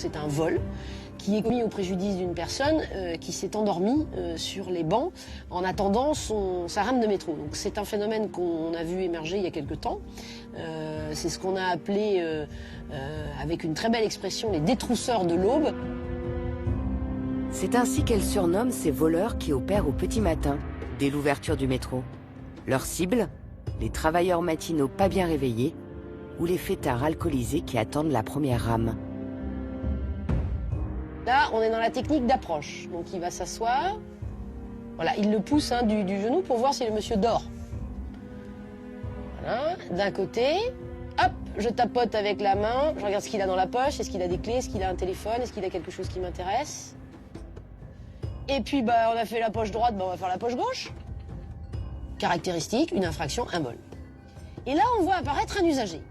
C'est un vol qui est commis au préjudice d'une personne qui s'est endormie sur les bancs en attendant sa rame de métro. Donc c'est un phénomène qu'on a vu émerger il y a quelque temps. C'est ce qu'on a appelé, avec une très belle expression, les détrousseurs de l'aube. C'est ainsi qu'elle surnomme ces voleurs qui opèrent au petit matin, dès l'ouverture du métro. Leur cible, les travailleurs matinaux pas bien réveillés ou les fêtards alcoolisés qui attendent la première rame. Là, on est dans la technique d'approche. Donc il va s'asseoir. Voilà, il le pousse du genou pour voir si le monsieur dort. Voilà, d'un côté. Hop, je tapote avec la main. Je regarde ce qu'il a dans la poche. Est-ce qu'il a des clés? Est-ce qu'il a un téléphone? Est-ce qu'il a quelque chose qui m'intéresse? Et puis, on a fait la poche droite, on va faire la poche gauche. Caractéristique, une infraction, un vol. Et là, on voit apparaître un usager.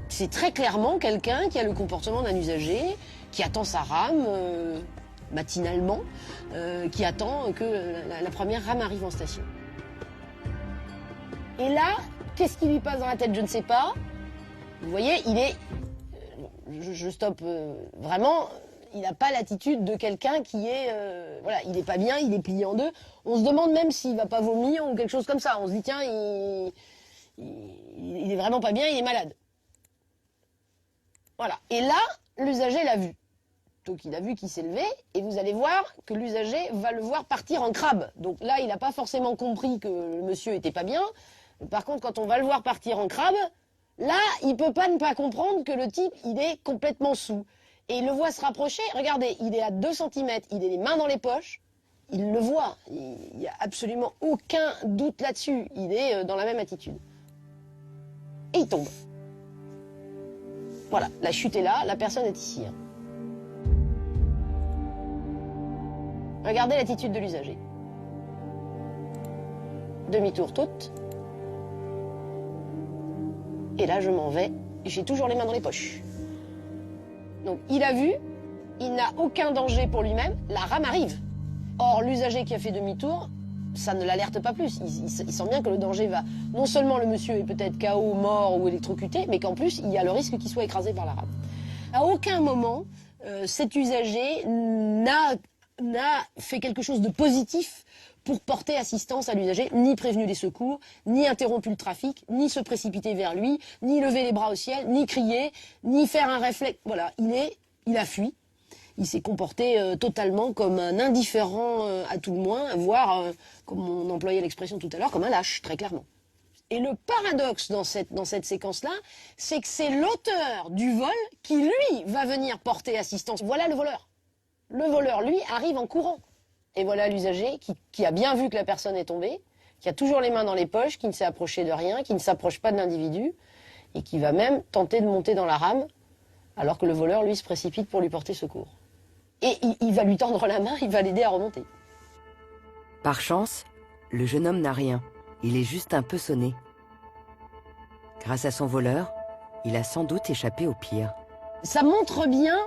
C'est très clairement quelqu'un qui a le comportement d'un usager, qui attend sa rame matinalement, qui attend que la première rame arrive en station. Et là, qu'est-ce qui lui passe dans la tête? Je ne sais pas. Vous voyez, il est... Je stoppe vraiment... Il n'a pas l'attitude de quelqu'un qui est... voilà, il n'est pas bien, il est plié en deux. On se demande même s'il ne va pas vomir ou quelque chose comme ça. On se dit, tiens, il est vraiment pas bien, il est malade. Voilà. Et là, l'usager l'a vu. Donc il a vu qu'il s'est levé et vous allez voir que l'usager va le voir partir en crabe. Donc là, il n'a pas forcément compris que le monsieur était pas bien. Par contre, quand on va le voir partir en crabe, là, il peut pas ne pas comprendre que le type, il est complètement saoul. Et il le voit se rapprocher. Regardez, il est à 2 cm, il a les mains dans les poches. Il le voit. Il n'y a absolument aucun doute là-dessus. Il est dans la même attitude. Et il tombe. Voilà, la chute est là, la personne est ici. Regardez l'attitude de l'usager. Demi-tour toute. Et là, je m'en vais. J'ai toujours les mains dans les poches. Donc, il a vu, il n'a aucun danger pour lui-même, la rame arrive. Or, l'usager qui a fait demi-tour, ça ne l'alerte pas plus. Il sent bien que le danger va... Non seulement le monsieur est peut-être KO, mort ou électrocuté, mais qu'en plus, il y a le risque qu'il soit écrasé par la rame. À aucun moment, cet usager n'a fait quelque chose de positif pour porter assistance à l'usager, ni prévenu les secours, ni interrompu le trafic, ni se précipiter vers lui, ni lever les bras au ciel, ni crier, ni faire un réflexe. Voilà, il a fui. Il s'est comporté totalement comme un indifférent à tout le moins, voire, comme on employait l'expression tout à l'heure, comme un lâche, très clairement. Et le paradoxe dans cette séquence-là, c'est que c'est l'auteur du vol qui, lui, va venir porter assistance. Voilà le voleur. Le voleur, lui, arrive en courant. Et voilà l'usager qui a bien vu que la personne est tombée, qui a toujours les mains dans les poches, qui ne s'est approché de rien, qui ne s'approche pas de l'individu, et qui va même tenter de monter dans la rame, alors que le voleur, lui, se précipite pour lui porter secours. Et il va lui tendre la main, il va l'aider à remonter. Par chance, le jeune homme n'a rien. Il est juste un peu sonné. Grâce à son voleur, il a sans doute échappé au pire. Ça montre bien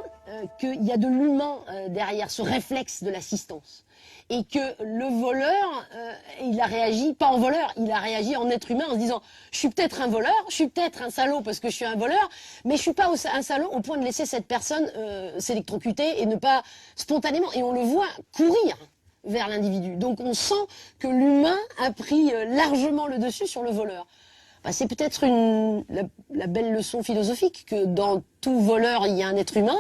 qu'il y a de l'humain derrière ce réflexe de l'assistance. Et que le voleur, il a réagi pas en voleur, il a réagi en être humain en se disant « Je suis peut-être un voleur, je suis peut-être un salaud parce que je suis un voleur, mais je suis pas un salaud au point de laisser cette personne s'électrocuter et ne pas spontanément. » Et on le voit courir vers l'individu. Donc on sent que l'humain a pris largement le dessus sur le voleur. C'est peut-être la belle leçon philosophique que dans tout voleur, il y a un être humain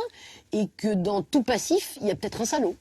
et que dans tout passif, il y a peut-être un salaud.